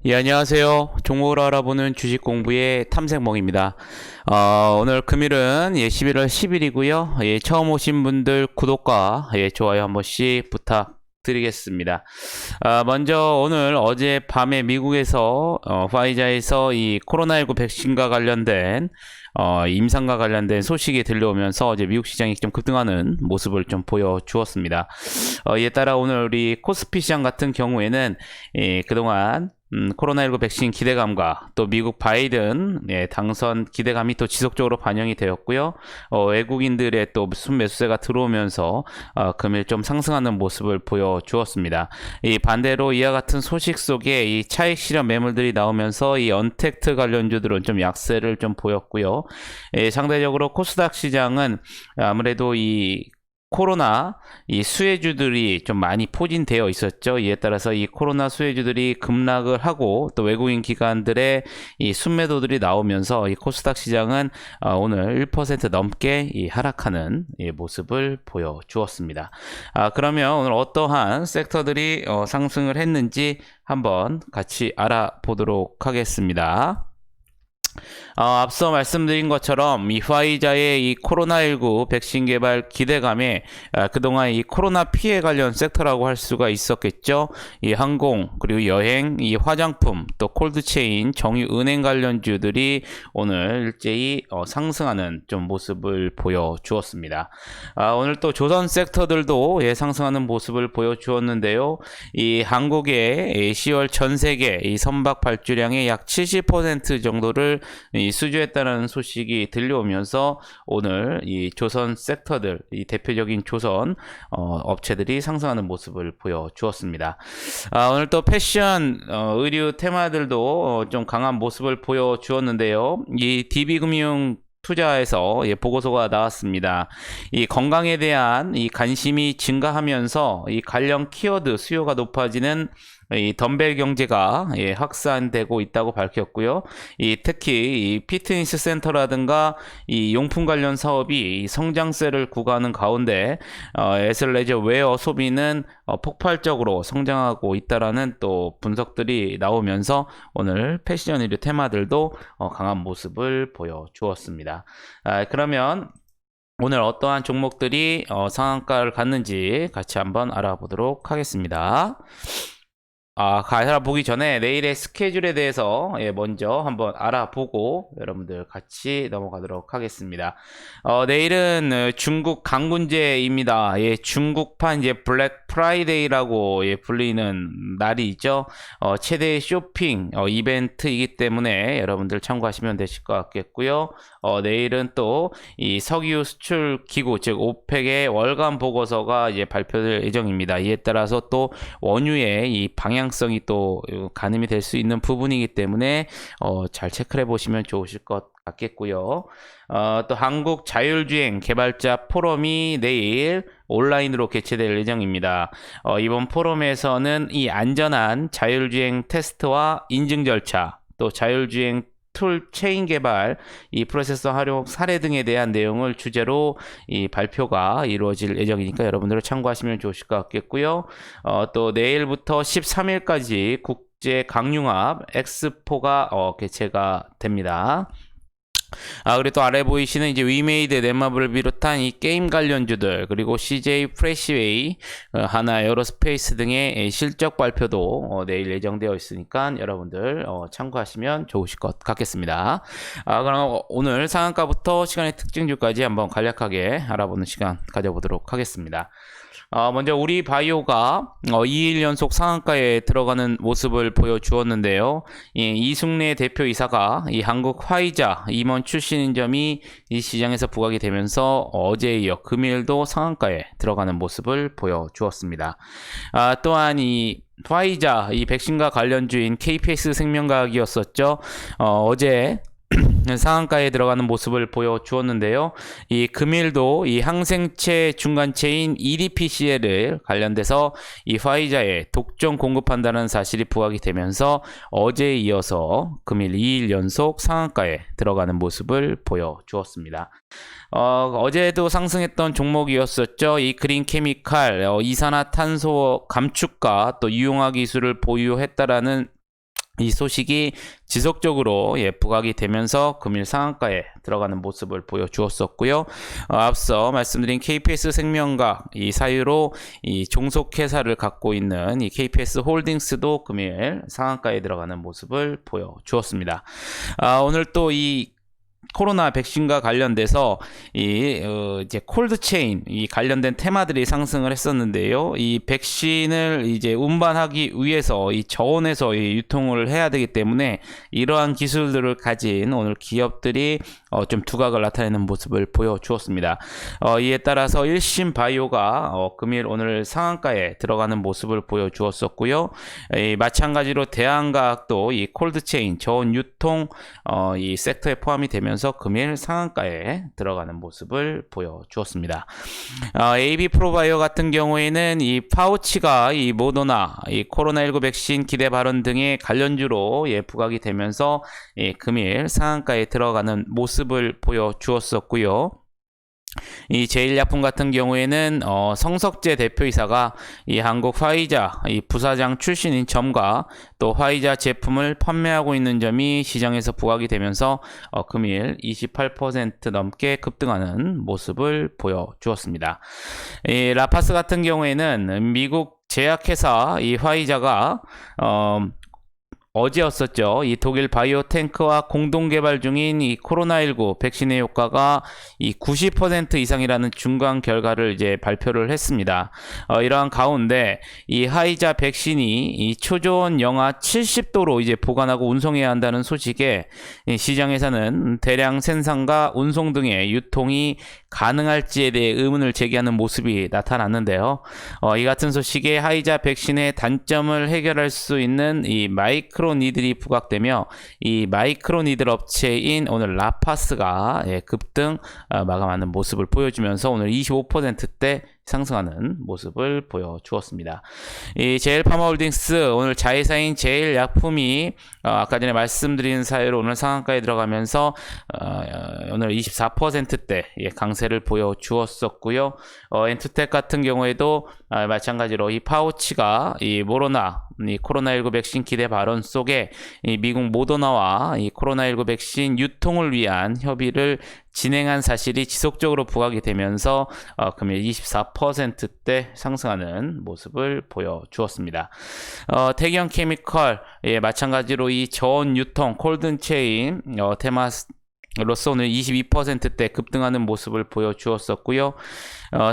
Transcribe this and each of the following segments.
예, 안녕하세요. 종목을 알아보는 주식 공부의 탐색멍입니다. 오늘 금일은 11월 10일이고요. 처음 오신 분들 구독과 좋아요 한 번씩 부탁드리겠습니다. 먼저 오늘 어제 밤에 미국에서 화이자에서 이 코로나19 백신과 관련된 임상과 관련된 소식이 들려오면서 이제 미국 시장이 좀 급등하는 모습을 좀 보여주었습니다. 이에 따라 오늘 우리 코스피 시장 같은 경우에는 그동안 코로나19 백신 기대감과 또 미국 바이든 당선 기대감이 또 지속적으로 반영이 되었고요. 외국인들의 또 순매수세가 들어오면서 금일 좀 상승하는 모습을 보여주었습니다. 이 반대로 이와 같은 소식 속에 이 차익 실현 매물들이 나오면서 이 언택트 관련주들은 좀 약세를 좀 보였고요. 상대적으로 코스닥 시장은 아무래도 이 코로나 이 수혜주들이 좀 많이 포진되어 있었죠. 이에 따라서 이 코로나 수혜주들이 급락을 하고 또 외국인 기관들의 이 순매도들이 나오면서 이 코스닥 시장은 오늘 1% 넘게 이 하락하는 이 모습을 보여주었습니다. 그러면 오늘 어떠한 섹터들이 상승을 했는지 한번 같이 알아보도록 하겠습니다. 앞서 말씀드린 것처럼 이 화이자의 이 코로나19 백신 개발 기대감에 그동안 이 코로나 피해 관련 섹터라고 할 수가 있었겠죠. 이 항공, 그리고 여행, 이 화장품, 또 콜드체인, 정유은행 관련주들이 오늘 일제히 상승하는 좀 모습을 보여주었습니다. 오늘 또 조선 섹터들도 상승하는 모습을 보여주었는데요. 이 한국의 10월 전 세계 이 선박 발주량의 약 70% 정도를 이 수주했다는 소식이 들려오면서 오늘 이 조선 섹터들, 이 대표적인 조선 업체들이 상승하는 모습을 보여주었습니다. 오늘 또 패션, 의류 테마들도 좀 강한 모습을 보여주었는데요. 이 DB금융 투자에서 보고서가 나왔습니다. 이 건강에 대한 이 관심이 증가하면서 이 관련 키워드 수요가 높아지는 이 덤벨 경제가 확산되고 있다고 밝혔고요. 특히 이 피트니스 센터라든가 이 용품 관련 사업이 성장세를 구가하는 가운데 애슬레저 웨어 소비는 폭발적으로 성장하고 있다라는 또 분석들이 나오면서 오늘 패션 의류 테마들도 강한 모습을 보여주었습니다. 그러면 오늘 어떠한 종목들이 상한가를 갔는지 같이 한번 알아보도록 하겠습니다. 알아보기 전에 내일의 스케줄에 대해서 먼저 한번 알아보고 여러분들 같이 넘어가도록 하겠습니다. 내일은 중국 강군제입니다. 중국판 블랙 프라이데이라고 불리는 날이 있죠. 최대 쇼핑 이벤트이기 때문에 여러분들 참고하시면 되실 것 같겠고요. 내일은 또 이 석유 수출 기구 즉 오펙의 월간 보고서가 발표될 예정입니다. 이에 따라서 또 원유의 이 방향성이 또 가늠이 될 수 있는 부분이기 때문에 잘 체크해 보시면 좋으실 것 같겠고요. 또 한국 자율주행 개발자 포럼이 내일 온라인으로 개최될 예정입니다. 이번 포럼에서는 이 안전한 자율주행 테스트와 인증 절차, 또 자율주행 툴 체인 개발, 이 프로세서 활용 사례 등에 대한 내용을 주제로 이 발표가 이루어질 예정이니까 여러분들 참고하시면 좋으실 것 같겠고요. 또 내일부터 13일까지 국제 강융합 엑스포가 개최가 됩니다. 그리고 또 아래 보이시는 위메이드, 넷마블을 비롯한 이 게임 관련주들, 그리고 CJ 프레시웨이, 하나 에어로스페이스 등의 실적 발표도 내일 예정되어 있으니까 여러분들 참고하시면 좋으실 것 같겠습니다. 그럼 오늘 상한가부터 시간의 특징주까지 한번 간략하게 알아보는 시간 가져보도록 하겠습니다. 먼저 우리 바이오가 2일 연속 상한가에 들어가는 모습을 보여주었는데요. 이승래 대표이사가 이 한국 화이자 임원 출신인 점이 이 시장에서 부각이 되면서 어제에 이어 금일도 상한가에 들어가는 모습을 보여주었습니다. 또한 이 화이자 이 백신과 관련주인 KPS 생명과학이었었죠. 어제 상한가에 들어가는 모습을 보여주었는데요. 이 금일도 이 항생체 중간체인 EDPCL을 관련돼서 이 화이자에 독점 공급한다는 사실이 부각이 되면서 어제에 이어서 금일 2일 연속 상한가에 들어가는 모습을 보여주었습니다. 어제도 상승했던 종목이었었죠. 이 그린 케미칼, 이산화탄소 감축과 또 유용화 기술을 보유했다라는 이 소식이 지속적으로 부각이 되면서 금일 상한가에 들어가는 모습을 보여주었었고요. 앞서 말씀드린 KPS 생명각 이 사유로 이 종속회사를 갖고 있는 이 KPS 홀딩스도 금일 상한가에 들어가는 모습을 보여주었습니다. 오늘 또 이 코로나 백신과 관련돼서 이제 콜드체인 이 관련된 테마들이 상승을 했었는데요. 이 백신을 이제 운반하기 위해서 이 저온에서 이 유통을 해야 되기 때문에 이러한 기술들을 가진 오늘 기업들이 좀 두각을 나타내는 모습을 보여주었습니다. 이에 따라서 일신바이오가 금일 오늘 상한가에 들어가는 모습을 보여주었었고요. 마찬가지로 대한과학도 이 콜드체인 저온 유통 이 섹터에 포함이 되면서 금일 상한가에 들어가는 모습을 보여주었습니다. AB 프로바이오 같은 경우에는 이 파우치가 이 모더나 이 코로나19 백신 기대 발언 등의 관련주로 부각이 되면서 금일 상한가에 들어가는 모습을 보여주었었고요. 이 제일약품 같은 경우에는 성석재 대표이사가 이 한국 화이자 이 부사장 출신인 점과 또 화이자 제품을 판매하고 있는 점이 시장에서 부각이 되면서 금일 28% 넘게 급등하는 모습을 보여주었습니다. 이 라파스 같은 경우에는 미국 제약회사 이 화이자가 어제였었죠. 이 독일 바이오탱크와 공동 개발 중인 이 코로나19 백신의 효과가 이 90% 이상이라는 중간 결과를 이제 발표를 했습니다. 이러한 가운데 이 화이자 백신이 이 초저온 영하 70도로 이제 보관하고 운송해야 한다는 소식에 이 시장에서는 대량 생산과 운송 등의 유통이 가능할지에 대해 의문을 제기하는 모습이 나타났는데요. 이 같은 소식에 화이자 백신의 단점을 해결할 수 있는 이 마이크로니들이 부각되며 이 마이크로니들 업체인 오늘 라파스가 급등 마감하는 모습을 보여주면서 오늘 25%대 상승하는 모습을 보여주었습니다. 이 제일파마홀딩스 오늘 자회사인 제일약품이 아까 전에 말씀드린 사유로 오늘 상한가에 들어가면서 오늘 24%대 강세를 보여주었었고요. 엔투텍 같은 경우에도 마찬가지로 이 파우치가 이 모로나 이 코로나19 백신 기대 발언 속에 이 미국 모더나와 이 코로나19 백신 유통을 위한 협의를 진행한 사실이 지속적으로 부각이 되면서 금일 24%대 상승하는 모습을 보여주었습니다. 태경 케미컬 마찬가지로 이 저온 유통 콜든체인 테마로서 오늘 22%대 급등하는 모습을 보여주었었고요.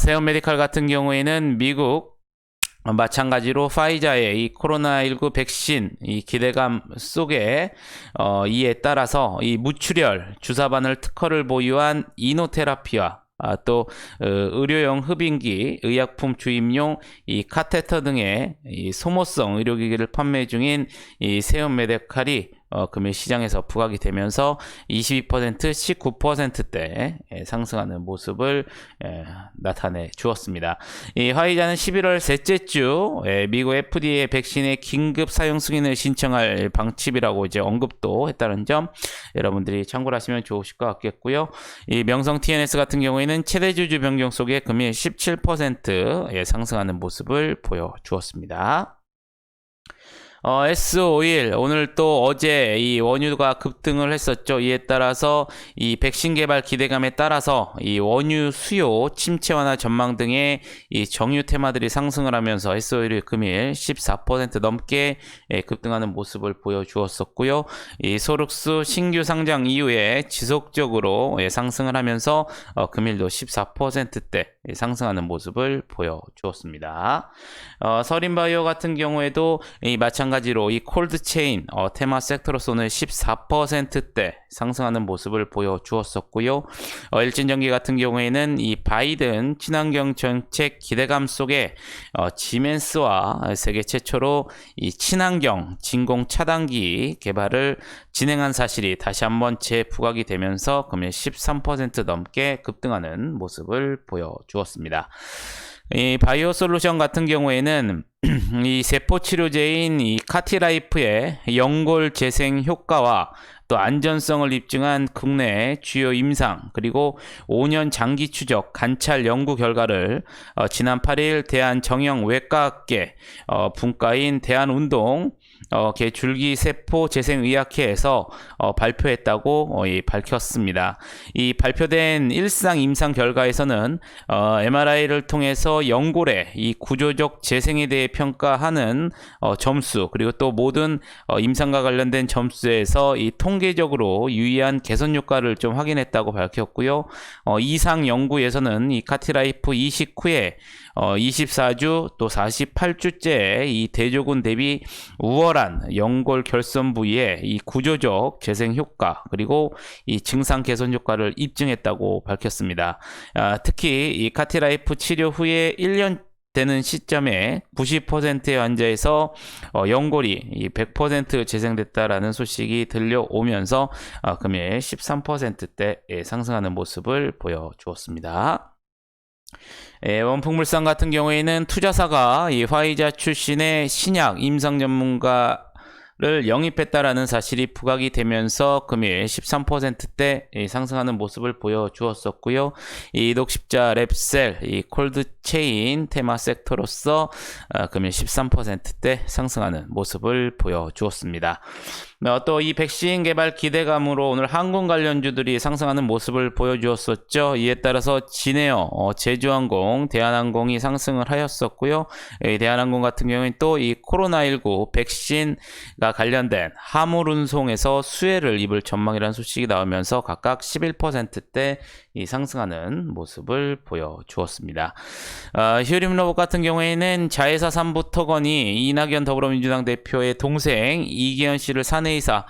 세온 메디칼 같은 경우에는 미국 마찬가지로 파이자의 이 코로나19 백신 이 기대감 속에 이에 따라서 이 무출혈 주사바늘 특허를 보유한 이노테라피와 또 의료용 흡인기, 의약품 주입용 이 카테터 등의 이 소모성 의료기기를 판매 중인 이 세온 메디칼이 금일 시장에서 부각이 되면서 22%, 19%대 상승하는 모습을 나타내 주었습니다. 이 화이자는 11월 셋째 주 미국 FDA 백신의 긴급 사용 승인을 신청할 방침이라고 이제 언급도 했다는 점 여러분들이 참고를 하시면 좋으실 것 같겠고요. 이 명성 TNS 같은 경우에는 최대 주주 변경 속에 금일 17% 상승하는 모습을 보여주었습니다. S51 오늘 또 어제 이 원유가 급등을 했었죠. 이에 따라서 이 백신 개발 기대감에 따라서 이 원유 수요 침체 완화 전망 등의 이 정유 테마들이 상승을 하면서 S51이 금일 14% 넘게 급등하는 모습을 보여주었었고요. 이 소룩스 신규 상장 이후에 지속적으로 상승을 하면서 금일도 14%대 상승하는 모습을 보여주었습니다. 서린바이오 같은 경우에도 이 마찬가지로 이 콜드체인 테마 섹터로서 오늘 14%대 상승하는 모습을 보여주었었고요. 일진전기 같은 경우에는 이 바이든 친환경 정책 기대감 속에 지멘스와 세계 최초로 이 친환경 진공 차단기 개발을 진행한 사실이 다시 한번 재부각이 되면서 금일 13% 넘게 급등하는 모습을 보여주었습니다. 이 바이오 솔루션 같은 경우에는 이 세포 치료제인 이 카티라이프의 연골 재생 효과와 또 안전성을 입증한 국내 주요 임상 그리고 5년 장기 추적 관찰 연구 결과를 지난 8일 대한정형외과학계 분과인 대한운동 줄기세포 재생의학회에서 발표했다고 밝혔습니다. 이 발표된 일상 임상 결과에서는 MRI를 통해서 연골의 이 구조적 재생에 대해 평가하는 점수, 그리고 또 모든 임상과 관련된 점수에서 이 통계적으로 유의한 개선 효과를 좀 확인했다고 밝혔고요. 이상 연구에서는 이 카티라이프 이식 후에 24주 또 48주째 이 대조군 대비 우월한 연골 결손 부위의 이 구조적 재생 효과, 그리고 이 증상 개선 효과를 입증했다고 밝혔습니다. 특히 이 카티라이프 치료 후에 1년 되는 시점에 90%의 환자에서 연골이 100% 재생됐다라는 소식이 들려오면서 금일 13%대 상승하는 모습을 보여주었습니다. 원풍물산 같은 경우에는 투자사가 이 화이자 출신의 신약 임상 전문가를 영입했다라는 사실이 부각이 되면서 금일 13%대 상승하는 모습을 보여주었었고요. 이 녹십자 랩셀, 이 콜드체인 테마 섹터로서 금일 13%대 상승하는 모습을 보여주었습니다. 또 이 백신 개발 기대감으로 오늘 항공 관련주들이 상승하는 모습을 보여주었었죠. 이에 따라서 진에어, 제주항공, 대한항공이 상승을 하였었고요. 대한항공 같은 경우는 또 이 코로나19 백신과 관련된 화물 운송에서 수혜를 입을 전망이라는 소식이 나오면서 각각 11%대 이 상승하는 모습을 보여주었습니다. 히어림로봇 같은 경우에는 자회사 삼부토건이 이낙연 더불어민주당 대표의 동생 이기현 씨를 사내이사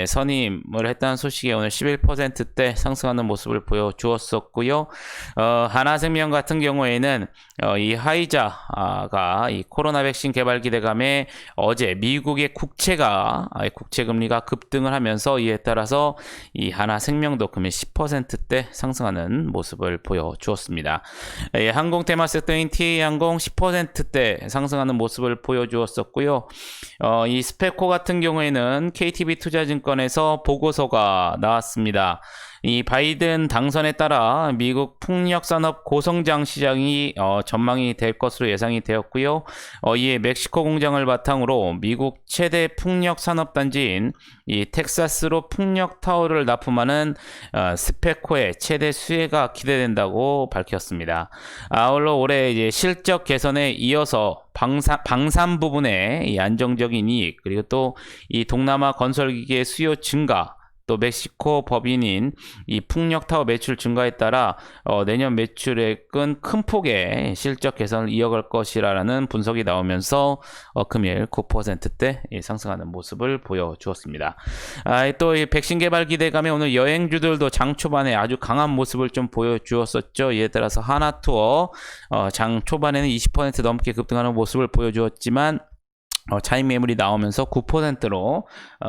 선임을 했다는 소식에 오늘 11%대 상승하는 모습을 보여주었었고요. 하나생명 같은 경우에는 이 화이자가 이 코로나 백신 개발 기대감에 어제 미국의 국채금리가 급등을 하면서 이에 따라서 이 하나생명도 금일 10%대 상승하는 모습을 보여주었습니다. 항공 테마 섹터인 TA항공 10%대 상승하는 모습을 보여주었었고요. 이 스페코 같은 경우에는 KTB 투자증권에서 보고서가 나왔습니다. 이 바이든 당선에 따라 미국 풍력산업 고성장 시장이 전망이 될 것으로 예상이 되었고요. 이에 멕시코 공장을 바탕으로 미국 최대 풍력산업단지인 이 텍사스로 풍력타워를 납품하는 스페코의 최대 수혜가 기대된다고 밝혔습니다. 아울러 올해 이제 실적 개선에 이어서 방산 부분의 이 안정적인 이익, 그리고 또 이 동남아 건설기기의 수요 증가, 또 멕시코 법인인 이 풍력타워 매출 증가에 따라 내년 매출액은 큰 폭의 실적 개선을 이어갈 것이라는 분석이 나오면서 금일 9%대 상승하는 모습을 보여주었습니다. 또 이 백신 개발 기대감에 오늘 여행주들도 장 초반에 아주 강한 모습을 좀 보여주었었죠. 이에 따라서 하나투어 장 초반에는 20% 넘게 급등하는 모습을 보여주었지만 차익 매물이 나오면서 9%로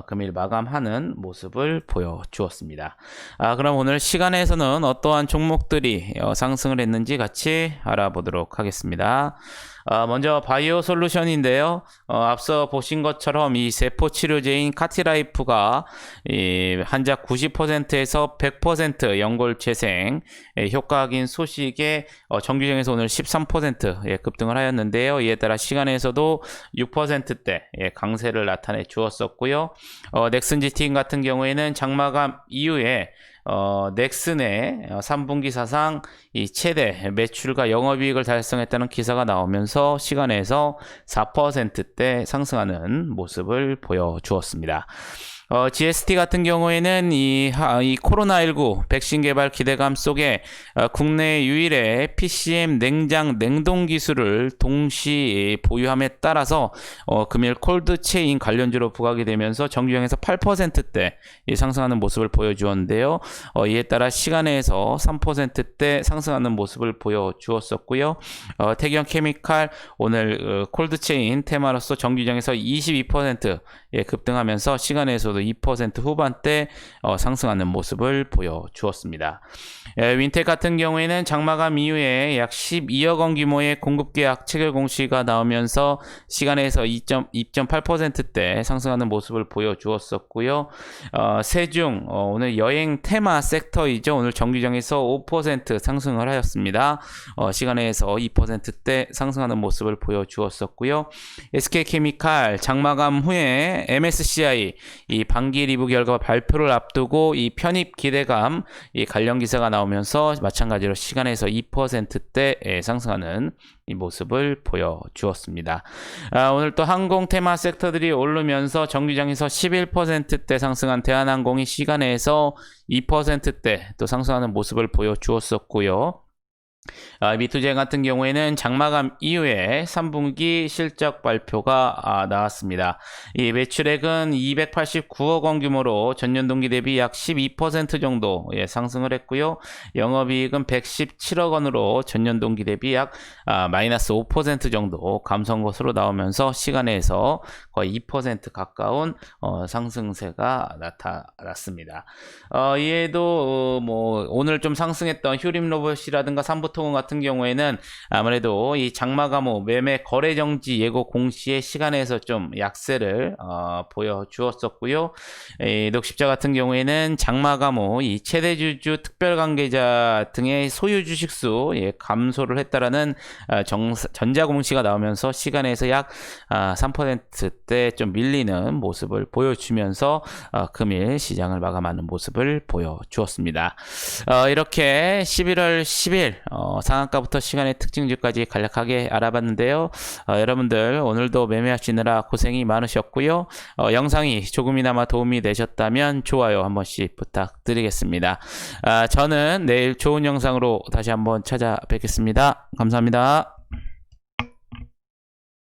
금일 마감하는 모습을 보여주었습니다. 그럼 오늘 시간에서는 어떠한 종목들이 상승을 했는지 같이 알아보도록 하겠습니다. 먼저 바이오 솔루션인데요. 앞서 보신 것처럼 이 세포 치료제인 카티라이프가 이 환자 90%에서 100% 연골 재생 효과 확인 소식에 정규정에서 오늘 13% 급등을 하였는데요. 이에 따라 시간에서도 6%대 강세를 나타내 주었었고요. 넥슨지팀 같은 경우에는 장마감 이후에 넥슨의 3분기 사상 이 최대 매출과 영업이익을 달성했다는 기사가 나오면서 시간에서 4%대 상승하는 모습을 보여주었습니다. GST 같은 경우에는 이 코로나19 백신 개발 기대감 속에 국내 유일의 PCM 냉장 냉동 기술을 동시 보유함에 따라서 금일 콜드체인 관련주로 부각이 되면서 정규정에서 8%대 상승하는 모습을 보여주었는데요. 이에 따라 시간에서 3%대 상승하는 모습을 보여주었었고요. 태경 케미칼 오늘 콜드체인 테마로서 정규정에서 22% 급등하면서 시간에서도 금일에서도 2% 후반대 상승하는 모습을 보여주었습니다. 윈텍 같은 경우에는 장마감 이후에 약 12억 원 규모의 공급 계약 체결 공시가 나오면서 시간에서 2.8%대 상승하는 모습을 보여주었었고요. 세중 오늘 여행 테마 섹터이죠. 오늘 정규장에서 5% 상승을 하였습니다. 시간에서 2%대 상승하는 모습을 보여주었었고요. SK케미칼 장마감 후에 MSCI 이 반기 리뷰 결과 발표를 앞두고 이 편입 기대감 이 관련 기사가 나오면서 마찬가지로 시간에서 2%대 상승하는 이 모습을 보여주었습니다. 오늘 또 항공 테마 섹터들이 오르면서 정규장에서 11%대 상승한 대한항공이 시간에서 2%대 또 상승하는 모습을 보여주었었고요. 미투젠 같은 경우에는 장마감 이후에 3분기 실적 발표가 나왔습니다. 이 매출액은 289억 원 규모로 전년 동기 대비 약 12% 정도 상승을 했고요. 영업이익은 117억 원으로 전년 동기 대비 약 마이너스 5% 정도 감소한 것으로 나오면서 시간에서 거의 2% 가까운 상승세가 나타났습니다. 이에도 뭐 오늘 좀 상승했던 휴림로봇이라든가 삼부통운 같은 경우에는 아무래도 이 장마감호 매매 거래 정지 예고 공시의 시간에서 좀 약세를 보여주었었고요. 녹십자 같은 경우에는 장마감호 이 최대주주 특별관계자 등의 소유 주식수 감소를 했다라는 전자 공시가 나오면서 시간에서 약 3%대 좀 밀리는 모습을 보여주면서 금일 시장을 마감하는 모습을 보여주었습니다. 이렇게 11월 10일 상한가부터 시간의 특징주까지 간략하게 알아봤는데요. 여러분들 오늘도 매매하시느라 고생이 많으셨고요. 영상이 조금이나마 도움이 되셨다면 좋아요 한 번씩 부탁드리겠습니다. 저는 내일 좋은 영상으로 다시 한번 찾아뵙겠습니다. 감사합니다.